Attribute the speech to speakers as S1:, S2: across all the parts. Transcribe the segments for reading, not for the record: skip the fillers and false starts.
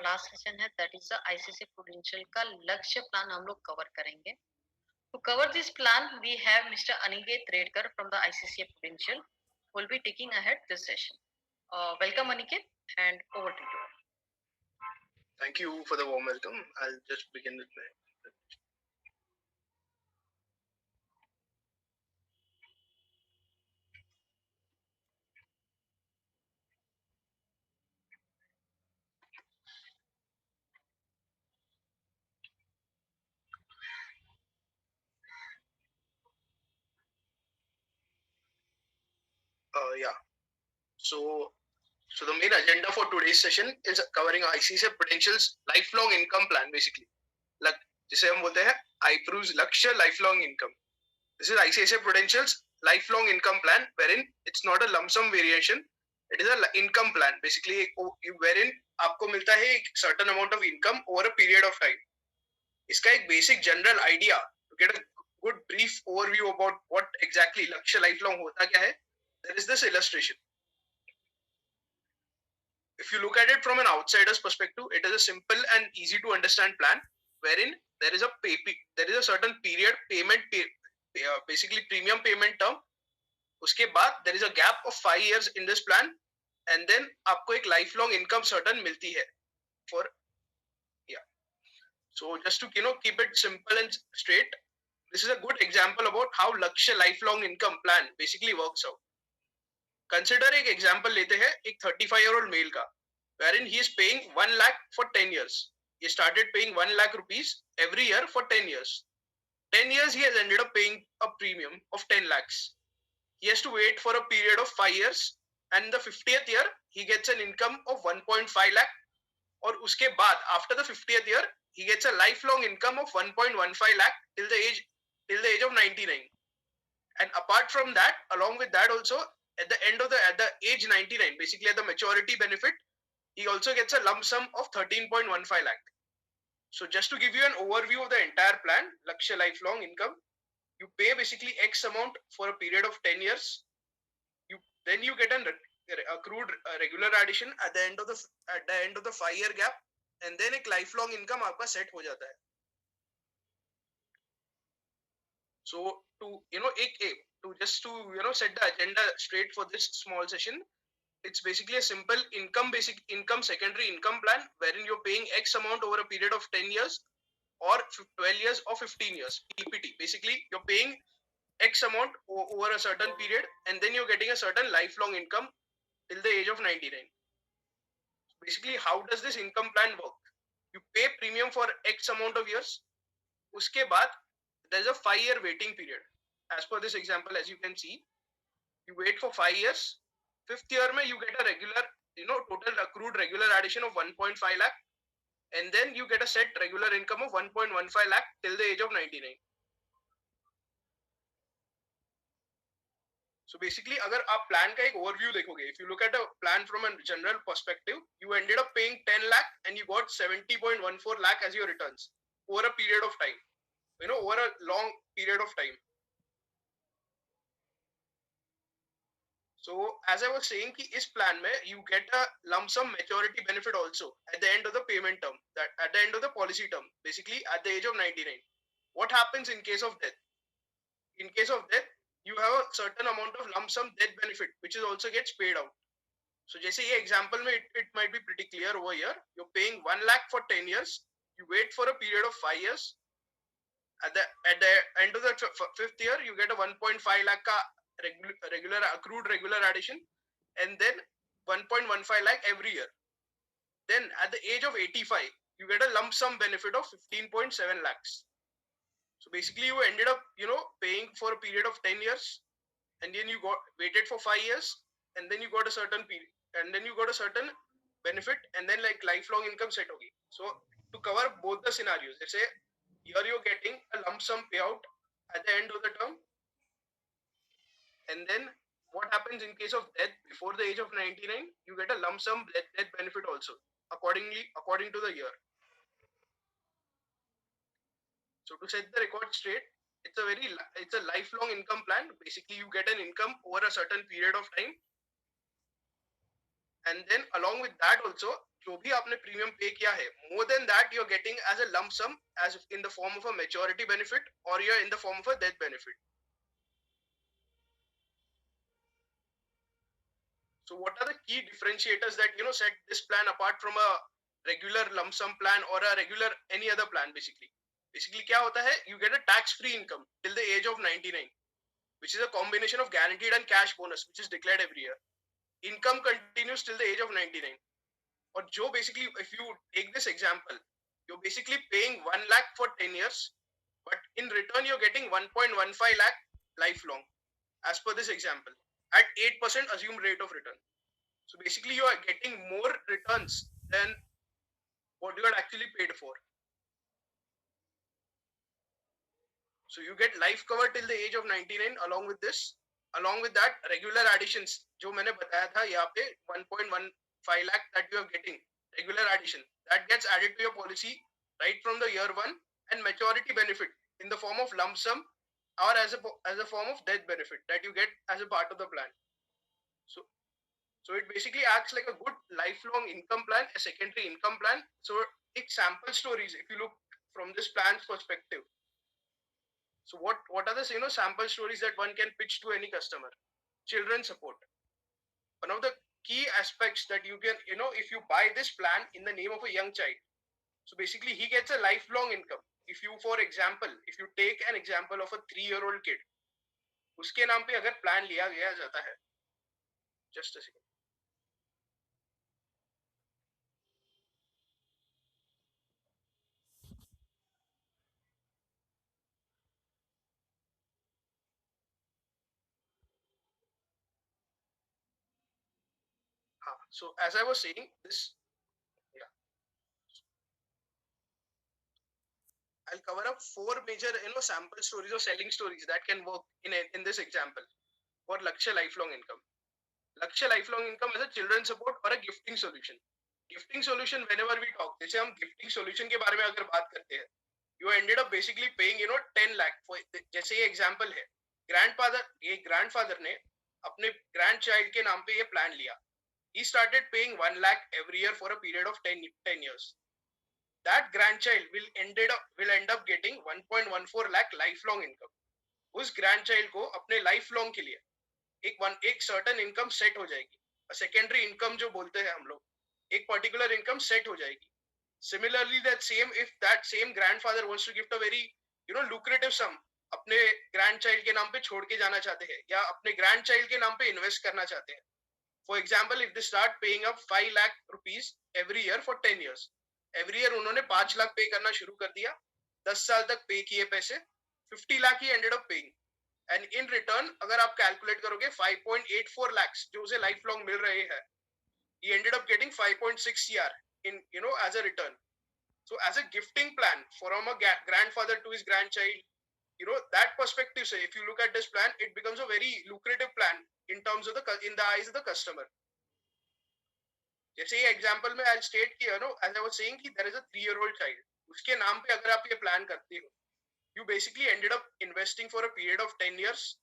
S1: हमारा last session है, that is the ICC Prudential का लक्ष्य प्लान हम लोग कवर करेंगे. To cover this plan we have mister Aniket Redkar from the ICC Prudential will be taking ahead this session. Welcome Aniket and over to you.
S2: Thank you for the warm welcome. I'll just begin with my yeah. So the main agenda for today's session is covering ICC Prudential's lifelong income plan, basically. Like जिसे हम बोलते हैं iPru's लक्ष्य lifelong income. This is ICICI Prudential's lifelong income plan, wherein it's not a lump sum variation. It is a income plan, basically, wherein आपको मिलता है एक certain amount of income over a period of time. इसका एक basic general idea to get a good brief overview about what exactly लक्ष्य lifelong होता क्या है. There is this illustration. If you look at it from an outsider's perspective, it is a simple and easy to understand plan wherein there is a certain period payment, basically premium payment term. उसके बाद there is a gap of 5 years in this plan, and then आपको एक lifelong income certain मिलती है for yeah. So just to keep it simple and straight, this is a good example about how Lakshya lifelong income plan basically works out. Consider एक example लेते हैं एक 35-year-old male का, wherein he is paying 1 lakh for 10 years. He started paying 1 lakh rupees every year for 10 years. 10 years he has ended up paying a premium of 10 lakhs. He has to wait for a period of 5 years, and in the 50th year he gets an income of 1.5 lakh. और उसके बाद after the 50th year he gets a lifelong income of 1.15 lakh till the age of 99. And apart from that, along with that also, at the age 99, basically at the maturity benefit, he also gets a lump sum of 13.15 lakh. So just to give you an overview of the entire plan, Lakshya lifelong income, you pay basically X amount for a period of 10 years. Then you get an accrued regular addition at the end of the 5-year gap, and then एक lifelong income आपका set हो जाता है. So to set the agenda straight for this small session, it's basically a simple basic income secondary income plan wherein you're paying X amount over a period of 10 years or 12 years or 15 years. PPT. Basically, you're paying X amount over a certain period, and then you're getting a certain lifelong income till the age of 99. Basically, how does this income plan work? You pay premium for X amount of years. Uske baad, there's a 5-year waiting period. As per this example, as you can see, you wait for 5 years. 5th year mein you get a regular, total accrued regular addition of 1.5 lakh, and then you get a set regular income of 1.15 lakh till the age of 99. So basically, अगर आप plan का एक overview देखोगे, if you look at a plan from a general perspective, you ended up paying 10 lakh and you got 70.14 lakh as your returns over a period of time, over a long period of time. So as I was saying, कि इस plan में you get a lump sum maturity benefit also at the end of the payment term, that at the end of the policy term, basically at the age of 99. What happens in case of death? In case of death, you have a certain amount of lump sum death benefit which is also gets paid out. So जैसे ये example में it might be pretty clear over here. You're paying 1 lakh for 10 years. You wait for a period of 5 years. At the end of the 5th year, you get a 1.5 lakh ka accrued regular addition, and then 1.15 lakh every year. Then at the age of 85, you get a lump sum benefit of 15.7 lakhs. So basically you ended up, paying for a period of 10 years, and then you waited for 5 years, and then you got a certain period, and then you got a certain benefit, and then like lifelong income set hogi. So to cover both the scenarios, let's say here you're getting a lump sum payout at the end of the term, and then what happens in case of death before the age of 99, you get a lump sum death benefit also according to the year. So to set the record straight, it's a lifelong income plan. Basically, you get an income over a certain period of time, and then along with that also, जो भी आपने premium पे किया है, more than that you're getting as a lump sum, as in the form of a maturity benefit, or you're in the form of a death benefit. So what are the key differentiators that set this plan apart from a regular lump sum plan or a regular any other plan? Basically क्या होता है, you get a tax free income till the age of 99, which is a combination of guaranteed and cash bonus, which is declared every year. Income continues till the age of 99. और जो basically, if you take this example, you're basically paying 1 lakh for 10 years, but in return you're getting 1.15 lakh lifelong, as per this example, at 8% assumed rate of return. So basically you are getting more returns than what you had actually paid for. So you get life cover till the age of 99 along with this. Along with that, regular additions, जो मैंने बताया था यहाँ पे 1.15 lakh that you are getting, regular addition, that gets added to your policy right from the year one, and maturity benefit in the form of lump sum or as a form of death benefit that you get as a part of the plan. So it basically acts like a good lifelong income plan, a secondary income plan. So take sample stories if you look from this plan's perspective. So what are the sample stories that one can pitch to any customer? Children support. One of the key aspects that you can, if you buy this plan in the name of a young child, so basically he gets a lifelong income. If you, for example, if you take an example of a 3-year-old kid, उसके नाम पे अगर plan लिया गया जाता है, just a second. So as I was saying, I'll cover up 4 major sample stories or selling stories that can work in this example for Lakshya lifelong income. Lakshya lifelong income is a children support or a gifting solution. Gifting solution, whenever we talk, जैसे हम gifting solution के बारे में अगर बात करते हैं, you ended up basically paying 10 lakh for, जैसे ये example है, grandfather ने अपने grandchild के नाम पे ये plan लिया. He started paying 1 lakh every year for a period of 10 years. That grandchild will end up getting 1.14 lakh lifelong income. उस grandchild को अपने lifelong के लिए एक certain income set हो जाएगी. A secondary income जो बोलते हैं हम लोग, एक particular income set हो जाएगी. Similarly, if that same grandfather wants to gift a very lucrative sum अपने grandchild के नाम पे छोड़ के जाना चाहते हैं या अपने grandchild के नाम पे invest करना चाहते हैं. For example, if they start paying up 5 lakh rupees every year for 10 years, every year उन्होंने 5 लाख पे करना शुरू कर दिया, 10 साल तक पे किए पैसे, 50 लाख ही ended up paying. And in return, अगर आप calculate करोगे 5.84 lakhs जो उसे lifelong मिल रहे हैं, he ended up getting 5.6 CR in as a return. So as a gifting plan from a grandfather to his grandchild, that perspective, say if you look at this plan, it becomes a very lucrative plan in terms of in the eyes of the customer. जैसे ये example में I'll state कि as I was saying कि there is a 3-year-old child, उसके नाम पे अगर आप ये प्लान करते हो, you basically ended up investing for a period of 10 years.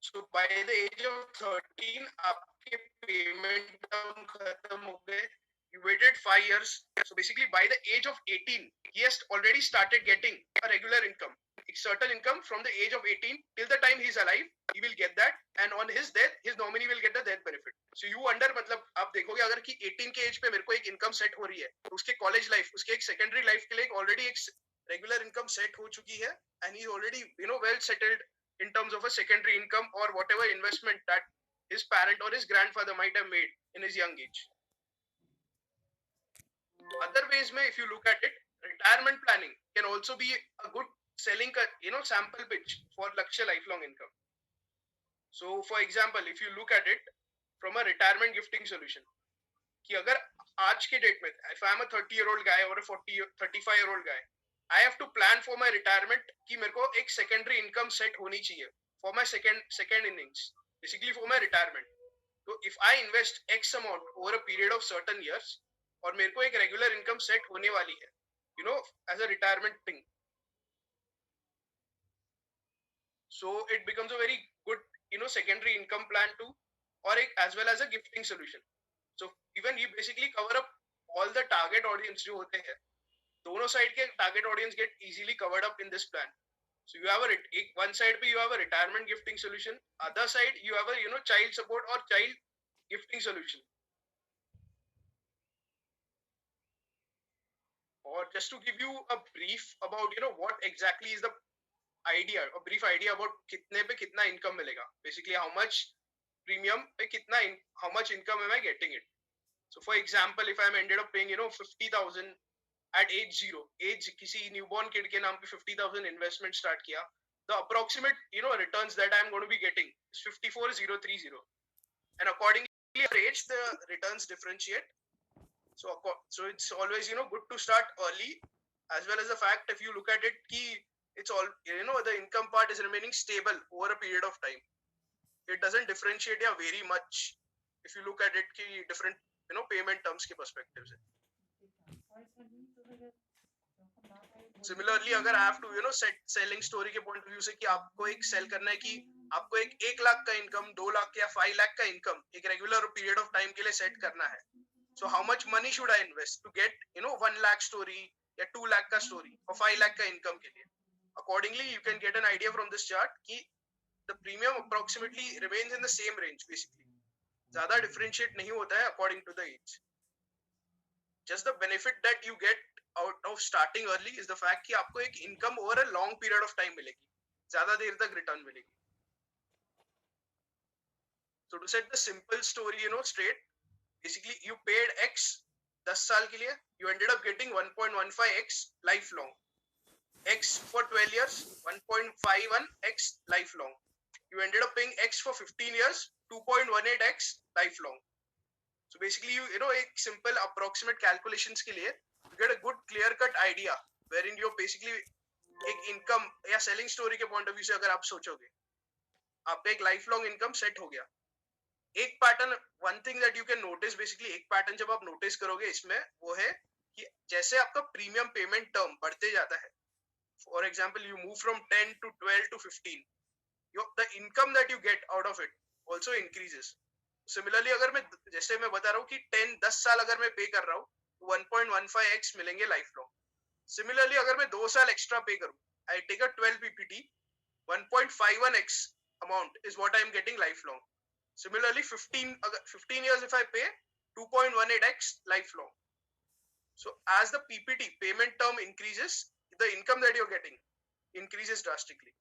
S2: So by the age of 13 आपके payment term खत्म हो गए, you waited 5 years. So basically by the age of 18, he has already started getting a regular income, a certain income from the age of 18 till the time he is alive, he will get that, and on his death, his nominee will get the death benefit. So you मतलब आप देखोगे अगर कि 18 के age पे मेरे को एक income set हो रही है, तो उसके college life, उसके एक secondary life के लिए already एक regular income set हो चुकी है, and he is already well settled in terms of a secondary income or whatever investment that his parent or his grandfather might have made in his young age. Other ways में if you look at it, retirement planning can also be a good selling sample pitch for Lakshya lifelong income. So for example, if you look at it from a retirement gifting solution, कि अगर आज के date में if I am a 30-year-old guy or a 35-year-old guy, I have to plan for my retirement कि मेरे को एक secondary income set होनी चाहिए for my second innings, basically for my retirement. So if I invest X amount over a period of certain years, और मेरे को एक regular income set होने वाली है, as a retirement thing. So it becomes a very good, secondary income plan too, or as well as a gifting solution. So even you basically cover up all the target audience जो होते हैं, दोनों side के target audience get easily covered up in this plan. So you have one side पे you have a retirement gifting solution, other side you have a child support or child gifting solution. Or just to give you a brief about what exactly is the idea, a brief idea about कितने पे कितना income मिलेगा, basically how much premium पे कितना how much income am I getting it. So for example, if I'm ended up paying 50,000 at age 0, age किसी newborn kid के नाम पे 50,000 investment start किया, the approximate returns that I'm going to be getting is 54,030, and accordingly for age the returns differentiate. So it's always good to start early, as well as the fact if you look at it it's all the income part is remaining stable over a period of time. It doesn't differentiate very much if you look at it different payment terms के perspective से. Similarly, अगर I have to set selling story के point of view से कि आपको एक sell करना है कि आपको एक 1 लाख का income, 2 लाख या 5 लाख का income एक regular period of time के लिए set करना है. So how much money should I invest to get 1 lakh story या 2 lakh का story or 5 lakh का income के लिए? Accordingly, you can get an idea from this chart कि the premium approximately remains in the same range basically. ज़्यादा differentiate नहीं होता है according to the age. Just the benefit that you get out of starting early is the fact कि आपको एक income over a long period of time मिलेगी, ज़्यादा देर तक return मिलेगी. So to set the simple story straight, basically you paid X 10 साल के लिए, you ended up getting 1.15x lifelong. X for 12 years, 1.51x lifelong. You ended up paying X for 15 years, 2.18x lifelong. So basically you एक simple approximate calculations के लिए you get a good clear cut idea wherein you're basically एक income या selling story के point of view से अगर आप सोचोगे, आपका एक lifelong income set हो गया. एक pattern, one thing that you can notice, basically एक पैटर्न जब आप नोटिस करोगे इसमें वो है कि जैसे आपका प्रीमियम पेमेंट टर्म बढ़ते जाता है, for example you move from 10 to 12 to 15, the income that you get out of it also increases. Similarly अगर मैं जैसे मैं बता रहा हूँ कि 10 साल अगर मैं पे कर रहा हूँ तो 1.15x मिलेंगे लाइफ लॉन्ग. सिमिलरली अगर मैं 2 साल एक्स्ट्रा पे करूँ, I take a 12 PPT, 1.51x amount is what I am getting lifelong. Similarly, 15 years if I pay, 2.18x lifelong. So as the PPT payment term increases, the income that you're getting increases drastically.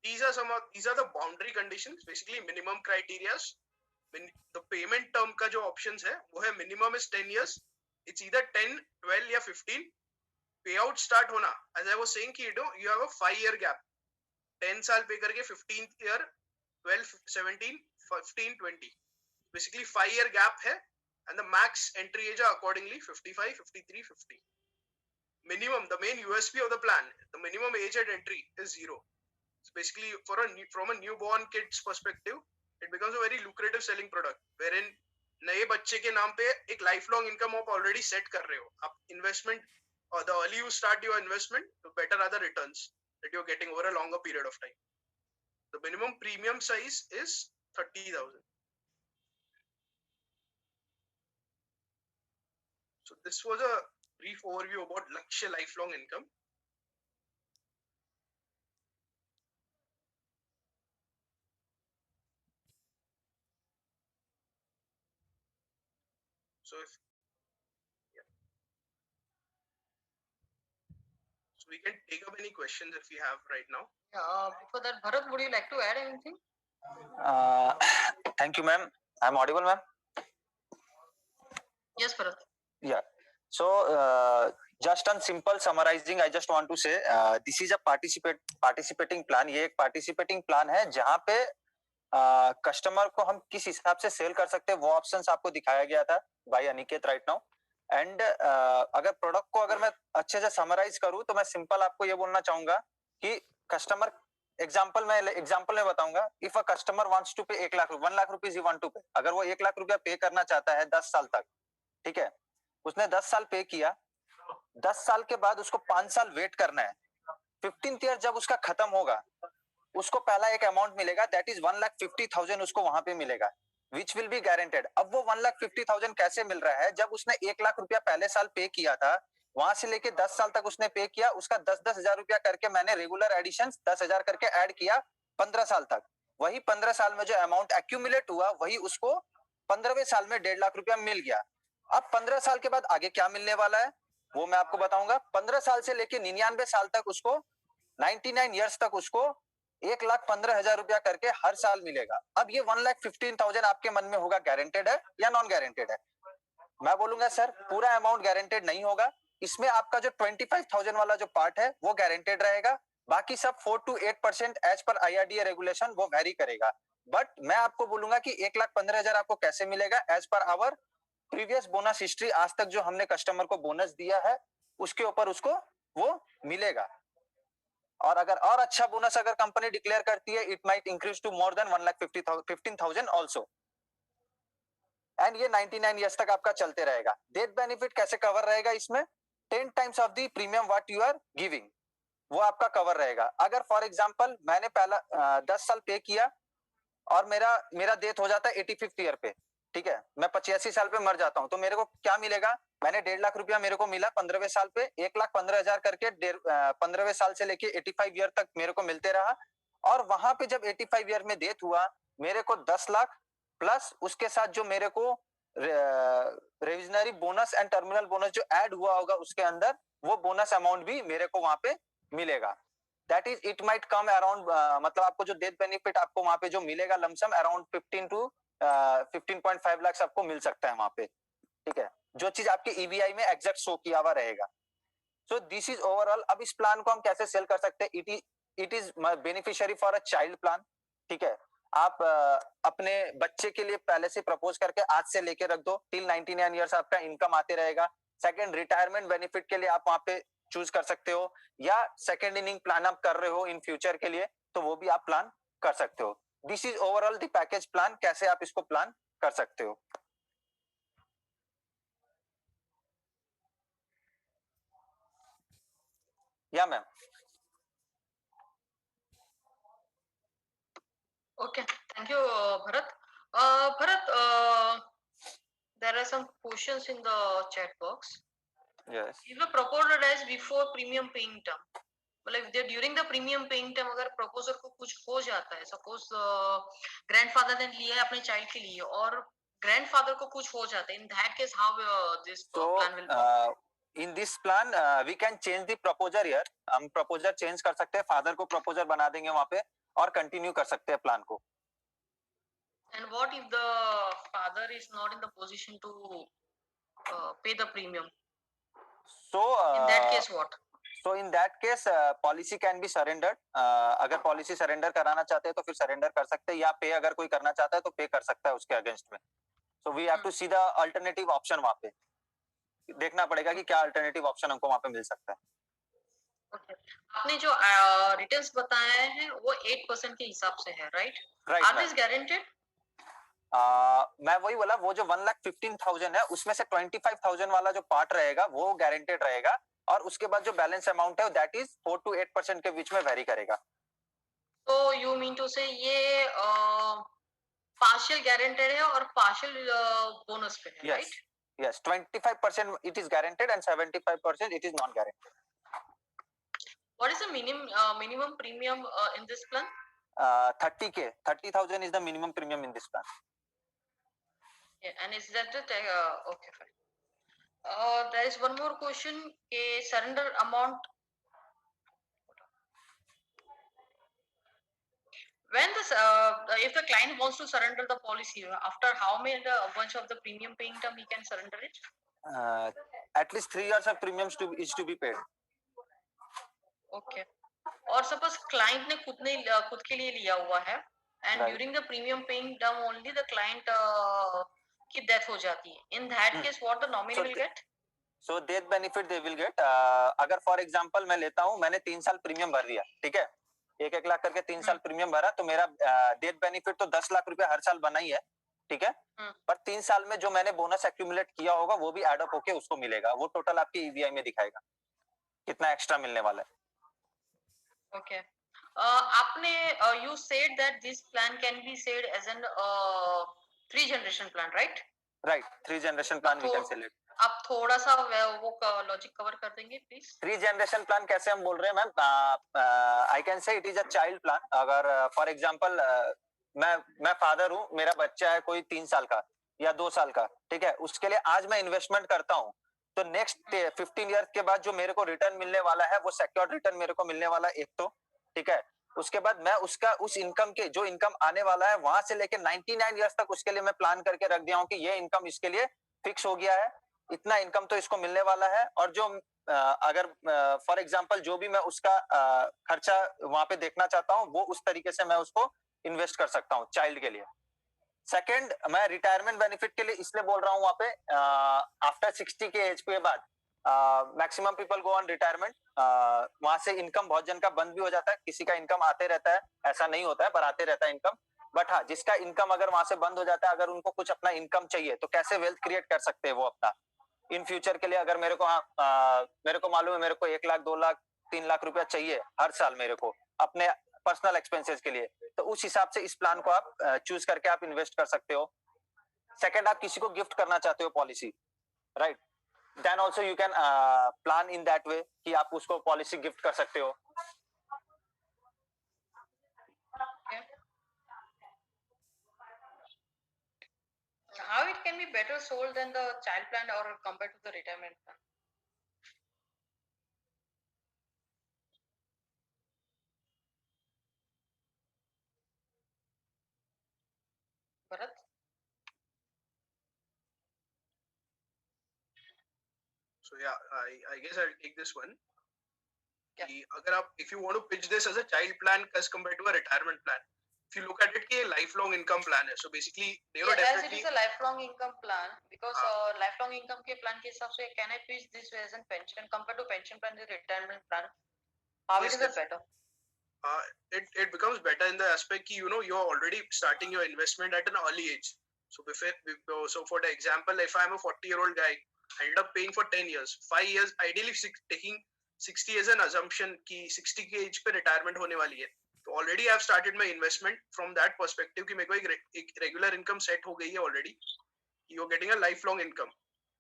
S2: These are the boundary conditions, basically minimum criteria. The payment term का जो options है वो है minimum is 10 years. It's either 10, 12 या 15. Payout start होना, as I was saying कि you have a 5-year gap. 10 साल पे करके 15th year 12, 17, 15, 20. Basically 5-year gap है, and the max entry age accordingly 55, 53, 50. Minimum, the main USP of the plan, the minimum age at entry is 0. So basically from a newborn kid's perspective, it becomes a very lucrative selling product wherein नए बच्चे के नाम पे एक lifelong income आप already set कर रहे हो. आप investment, or the early you start your investment, the better are the returns that you're getting over a longer period of time. The minimum premium size is 30,000. So this was a brief overview about Lakshya lifelong income. So so we can take up any questions if we have right now.
S1: Before that, Bharat, would you like to add anything?
S3: Thank you, ma'am. I'm audible, ma'am?
S1: Yes, Bharat.
S3: Yeah. So, just on simple summarizing, I just want to say, this is a participating plan. ये एक participating plan है जहाँ पे customer को हम किस हिसाब से सेल कर सकते हैं वो ऑप्शंस आपको दिखाया गया था by Aniket right now. And अगर प्रोडक्ट को अगर मैं अच्छे से समराइज करूं तो मैं सिंपल आपको ये बोलना चाहूंगा कि कस्टमर एग्जांपल में बताऊंगा. If a customer wants to pay 1 lakh rupees ही वांट टू पे, अगर वो 1 लाख रुपया पे करना चाहता है 10 साल तक, ठीक है, उसने 10 साल पे किया, 10 साल के बाद उसको 5 साल वेट करना है. 15th ईयर जब उसका खत्म होगा उसको पहला एक अमाउंट मिलेगा, दैट इज 1,50,000 उसको वहां पे मिलेगा. which will be guaranteed. अब वो 1,50,000 कैसे मिल रहा है? जब उसने 1 लाख रुपया पहले साल पे किया था, वहां से लेके 10 साल तक उसने पे किया, उसका 10-10 हजार रुपया करके मैंने रेगुलर एडिशन 10,000 करके ऐड किया 15 साल तक। वही 15 साल में जो अमाउंट एक्यूमुलेट हुआ, वही उसको 15वें साल में 1.5 लाख रुपया मिल गया। अब 15 साल के बाद आगे क्या मिलने वाला है वो मैं आपको बताऊंगा। 15 साल से लेके 99 साल तक उसको 99 ईयर्स तक उसको 1,15,000 रुपया करके हर साल मिलेगा। अब ये 1,15,000 आपके मन में होगा गारंटेड है या नॉन गारंटेड है? मैं बोलूंगा सर पूरा अमाउंट गारंटेड नहीं होगा, इसमें आपका जो 25,000 वाला जो पार्ट है वो गारंटेड रहेगा, बाकी सब 4 to 8% as per IRDA regulation वो वेरी करेगा। बट मैं आपको बोलूंगा कि 1,15,000 आपको कैसे मिलेगा as per hour previous bonus history, आज तक जो हमने कस्टमर को बोनस दिया है उसके ऊपर उसको वो मिलेगा। और अगर और अच्छा बोनस अगर कंपनी डिक्लेयर करती है, it might increase to more than 1,15,000 also. And ये 99 ईयर्स तक आपका चलते रहेगा। डेथ बेनिफिट कैसे कवर रहेगा इसमें? 10 times of the premium what you are giving, वो आपका कवर रहेगा। अगर फॉर एग्जांपल मैंने पहला 10 साल पे किया और मेरा डेथ हो जाता है 85th ईयर पे, ठीक है, मैं 85 साल पे मर जाता हूं, तो मेरे को क्या मिलेगा? मैंने 1.5 लाख रुपया मेरे को मिला 15वें साल पे, 1,15,000 करके 15वें साल से लेके 85 ईयर तक मेरे को मिलते रहा। और वहां पे जब 85 ईयर में डेथ हुआ, मेरे को 10 लाख प्लस उसके साथ जो मेरे को रेविजनरी बोनस एंड टर्मिनल बोनस जो ऐड हुआ होगा उसके अंदर, वो बोनस अमाउंट भी मेरे को वहां पे मिलेगा। That is it might come around, मतलब आपको जो डेथ बेनिफिट आपको वहां पे जो मिलेगा लमसम अराउंड 15 to 15.5 लाख आपको मिल सकता है वहां पे, ठीक है, जो चीज आपके EBI में एग्जैक्ट शो किया हुआ रहेगा। So this is overall. अब इस प्लान को हम कैसे सेल कर सकते हैं? It is beneficiary for a child plan, ठीक है। आप अपने बच्चे के लिए पहले से प्रपोज करके आज से लेके रख दो, टिल 99 ईयर्स आपका इनकम आते रहेगा। सेकंड, रिटायरमेंट बेनिफिट के लिए आप वहां पे चूज कर सकते हो, या सेकंड इनिंग प्लान आप कर रहे हो इन फ्यूचर के लिए, तो वो भी आप प्लान कर सकते हो। This is overall the package plan, कैसे आप इसको प्लान कर सकते हो। या ma'am.
S1: Okay, thank you, Bharat. Bharat, there are some questions in the chat box.
S3: Yes.
S1: If the proposed as before premium paying term, मतलब during the premium paying time अगर proposer को कुछ हो जाता है, सपोज ग्रैंडफादर ने लिया है अपने चाइल्ड के लिए और ग्रैंडफादर को कुछ हो जाता है, in that case how this plan will work?
S3: In this plan we can change the proposer here, हम प्रपोजर चेंज कर सकते हैं, फादर को प्रपोजर बना देंगे वहां पे और कंटिन्यू कर सकते हैं प्लान को।
S1: And what if the father is not in the position to pay the premium?
S3: So
S1: in that case what?
S3: So in that case policy can be surrendered. अगर पॉलिसी सरेंडर कराना चाहते हैं तो फिर सरेंडर कर सकते हैं, या पे अगर कोई करना चाहता है तो पे कर सकता है उसके अगेंस्ट में। So we have to see the alternative option, वहाँ पे देखना पड़ेगा कि क्या अल्टरनेटिव ऑप्शन हमको वहाँ पे मिल सकता है।
S1: Okay. आपने जो रिटर्न्स बताए हैं वो 8% के हिसाब से है, राइट? Are this guaranteed?
S3: मैं वही बोला, वो जो 1,15,000 है उसमें से 25,000 वाला जो पार्ट रहेगा वो गारंटेड रहेगा, और उसके बाद जो बैलेंस अमाउंट है दैट इज 4 to 8% के बीच में वेरी करेगा।
S1: तो यू मीन टू से ये पार्शियल गारंटेड है और पार्शियल बोनस पे है, right?
S3: Yes, 25% it is guaranteed and 75% it is non-guaranteed.
S1: What is the minimum premium in this plan?
S3: 30K, 30,000 is the minimum premium in this plan.
S1: Yeah, and is that the okay, fine. There is one more question. A surrender amount. When this, if the client wants to surrender the policy, after how many bunch of the premium paying term he can surrender it?
S3: At least 3 years of premiums is to be paid.
S1: Okay. और suppose client ने खुद के लिए लिया हुआ है and during the premium paying term only the client की death हो जाती है, in that case what the nominee will get?
S3: So death benefit they will get, अगर फॉर एग्जांपल मैं लेता हूं, मैंने 3 साल प्रीमियम भर दिया, ठीक है, 1-1 लाख करके 3 साल प्रीमियम भरा, तो मेरा डेथ बेनिफिट तो 10 लाख रुपया हर साल बना ही है, ठीक है, पर 3 साल में जो मैंने बोनस एक्यूमुलेट किया होगा वो भी एड अप होके उसको मिलेगा, वो टोटल आपके EBI में दिखाएगा कितना एक्स्ट्रा मिलने वाला है।
S1: Okay. आपने you said that this plan can be said as an 3 generation plan, right?
S3: Right, 3 generation plan we can select.
S1: आप थोड़ा सा वो लॉजिक कवर कर देंगे प्लीज?
S3: 3 जनरेशन प्लान कैसे हम बोल रहे हैं ma'am? I can say it is a child plan. अगर फॉर एग्जांपल मैं फादर हूँ, मेरा बच्चा है कोई 3 साल का या 2 साल का, ठीक है, उसके लिए आज मैं इन्वेस्टमेंट करता हूँ, तो नेक्स्ट 15 ईयर्स के बाद जो मेरे को रिटर्न मिलने वाला है वो सिक्योर्ड रिटर्न मेरे को मिलने वाला है एक तो, ठीक है. उसके बाद मैं उसका उस इनकम के जो इनकम आने वाला है वहां से लेके 99 ईयर्स तक उसके लिए मैं प्लान करके रख दिया हूँ कि ये इनकम इसके लिए फिक्स हो गया है, इतना इनकम तो इसको मिलने वाला है. और जो अगर फॉर एग्जांपल जो भी मैं उसका खर्चा वहां पे देखना चाहता हूँ वो उस तरीके से मैं उसको इन्वेस्ट कर सकता हूँ चाइल्ड के लिए. सेकंड, मैं रिटायरमेंट बेनिफिट के लिए इसलिए बोल रहा हूँ वहां पे आफ्टर 60 के एज के बाद maximum people go on retirement. वहां से इनकम बहुत जन का बंद भी हो जाता है, किसी का इनकम आते रहता है, ऐसा नहीं होता है पर आते रहता है इनकम. बट हाँ, जिसका इनकम अगर वहां से बंद हो जाता है, अगर उनको कुछ अपना इनकम चाहिए तो कैसे वेल्थ क्रिएट कर सकते हैं वो अपना इन फ्यूचर के लिए. अगर मेरे को मेरे को मालूम है मेरे को 1 लाख 2 लाख 3 लाख रुपया चाहिए हर साल मेरे को अपने पर्सनल एक्सपेंसेस के लिए, तो उस हिसाब से इस प्लान को आप चूज करके आप इन्वेस्ट कर सकते हो. सेकंड, आप किसी को गिफ्ट करना चाहते हो policy, right, then also you can plan in that way कि आप उसको पॉलिसी गिफ्ट कर सकते हो.
S1: How it can be better sold than the child plan or compared to the retirement plan? Bharat?
S2: So yeah, I guess I'll take this one.
S1: Yeah.
S2: कि अगर आप if you want to pitch this as a child plan as compared to a retirement plan, if you look at it कि ये lifelong income plan है, so basically they are
S1: Yeah, as it
S2: definitely
S1: is a lifelong income plan, because lifelong income के plan के हिसाब से can I pitch this as a pension compared to pension plan and retirement plan? How
S2: Yes,
S1: it is better?
S2: it becomes better in the aspect कि you know you're already starting your investment at an early age. So for the example, if I'm a 40-year-old guy, I ended up paying for 10 years, 5 years, ideally taking 60 as an assumption कि 60 के age पे retirement होने वाली है, तो already I've started my investment from that perspective कि मेरे को एक regular income set हो गई है already. You're getting a lifelong income.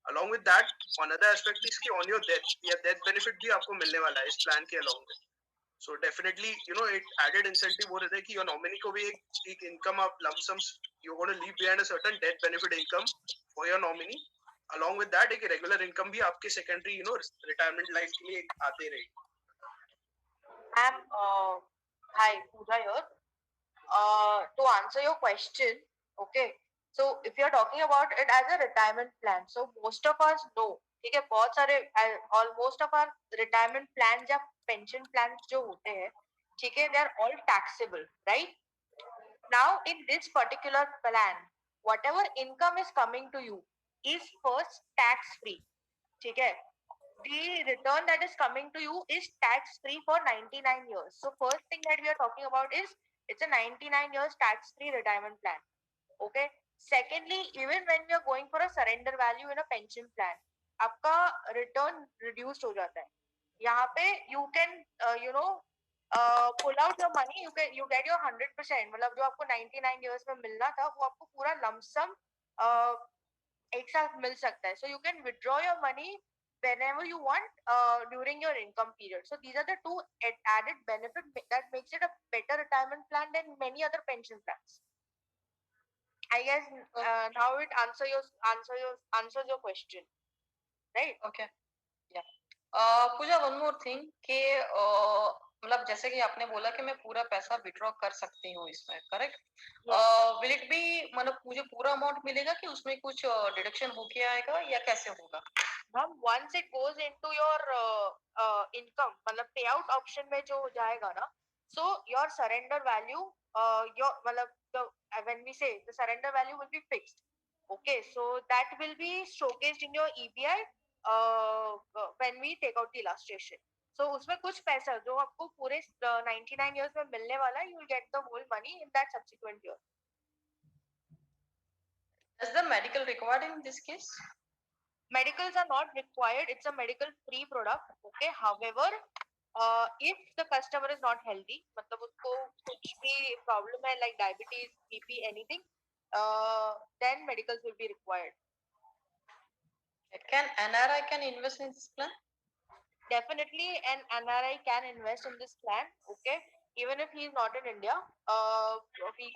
S2: Along with that, another aspect is कि on your death, या death benefit भी आपको मिलने वाला है इस plan के along with. So definitely, you know, it added incentive हो रहता है कि your nominee को भी एक income of lump sums you're going to leave behind a certain death benefit income for your nominee. Along with that, एक regular income भी आपके secondary, you know, retirement life के लिए आते रहेगी.
S4: Hi, Pooja here. To answer your question, okay. So if you're talking about it as a retirement plan, so most of us know, ठीक है, बहुत सारे almost of our retirement plans या pension plans जो होते हैं, ठीक है, they are all taxable, right? Now in this particular plan, whatever income is coming to you is first tax free, ठीक है. The return that is coming to you is tax free for 99 years. So first thing that we are talking about is it's a 99 years tax free retirement plan. Okay. Secondly, even when we are going for a surrender value in a pension plan, आपका return reduced हो जाता है. यहाँ पे you can pull out your money, you get your 100%, मतलब जो आपको 99 years में मिलना था वो आपको पूरा lump sum एक साथ मिल सकता है. So you can withdraw your money whenever you want during your income period. So these are the two added benefits that makes it a better retirement plan than many other pension plans. I guess now it answers your question, right?
S1: Okay. Yeah. Pooja, one more thing कि मतलब जैसे कि आपने बोला कि मैं पूरा पैसा विड्रॉ कर सकती हूँ इसमें, करेक्ट? विल इट बी मतलब मुझे पूरा अमाउंट मिलेगा कि उसमें कुछ डिडक्शन होके आएगा या कैसे होगा?
S4: Once it goes into your income, मतलब payout option में जो हो जाएगा ना, so your surrender value, your मतलब when we say the surrender value will be fixed, okay, so that will be showcased in your EBI when we take out the illustration. So उसमें कुछ पैसा जो आपको पूरे 99 years में मिलने वाला है, you will get the whole money in that subsequent year.
S1: Is the medical required in this case?
S4: Medicals are not required. It's a medical free product. Okay. However, if the customer is not healthy, मतलब उसको कुछ भी problem है like diabetes, BP, anything, then medicals will be required.
S1: Can NRI can invest in this plan?
S4: Definitely an NRI can invest in this plan, okay, even if he is not in India. We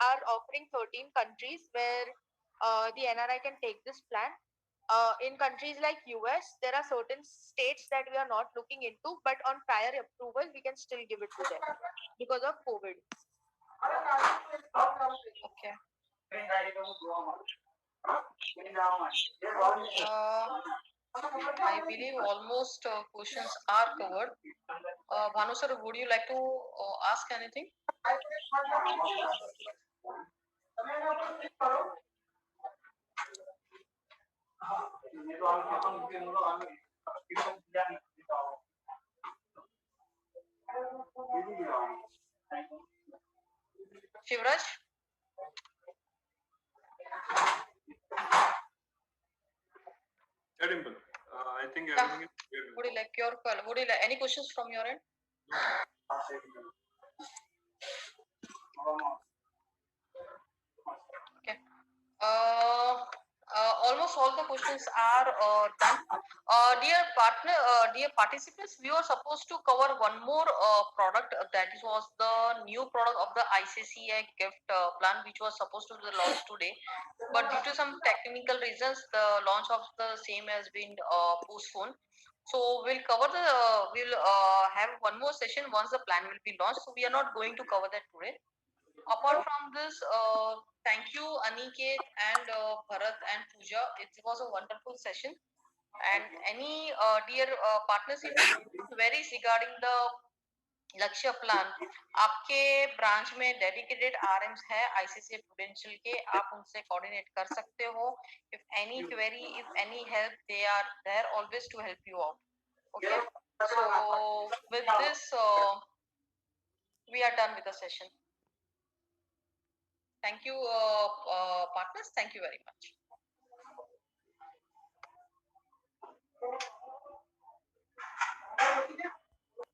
S4: are offering 13 countries where the NRI can take this plan. In countries like US, there are certain states that we are not looking into, but on prior approval, we can still give it to them because of COVID.
S1: Okay. I believe almost questions are covered. Bhanu sir, would you like to ask anything? Shivraj?
S5: Yeah, Dimple. I think everything is clear.
S1: Would you like any questions from your end? Okay. Almost all the questions are done. Dear participants, we were supposed to cover one more product that was the new product of the ICCI gift plan, which was supposed to be launched today, but due to some technical reasons, the launch of the same has been postponed. So we'll have one more session once the plan will be launched. So we are not going to cover that today. Apart from this, thank you Aniket and Bharat and Pooja. It was a wonderful session. And any dear partners, if queries regarding the लक्ष्य plan, आपके branch में dedicated आरएम्स है ICCI prudential के, आप उनसे coordinate कर सकते हो. If any query, if any help, they are there always to help you out. Okay, so with this we are done with the session. Thank you partners, thank you very much.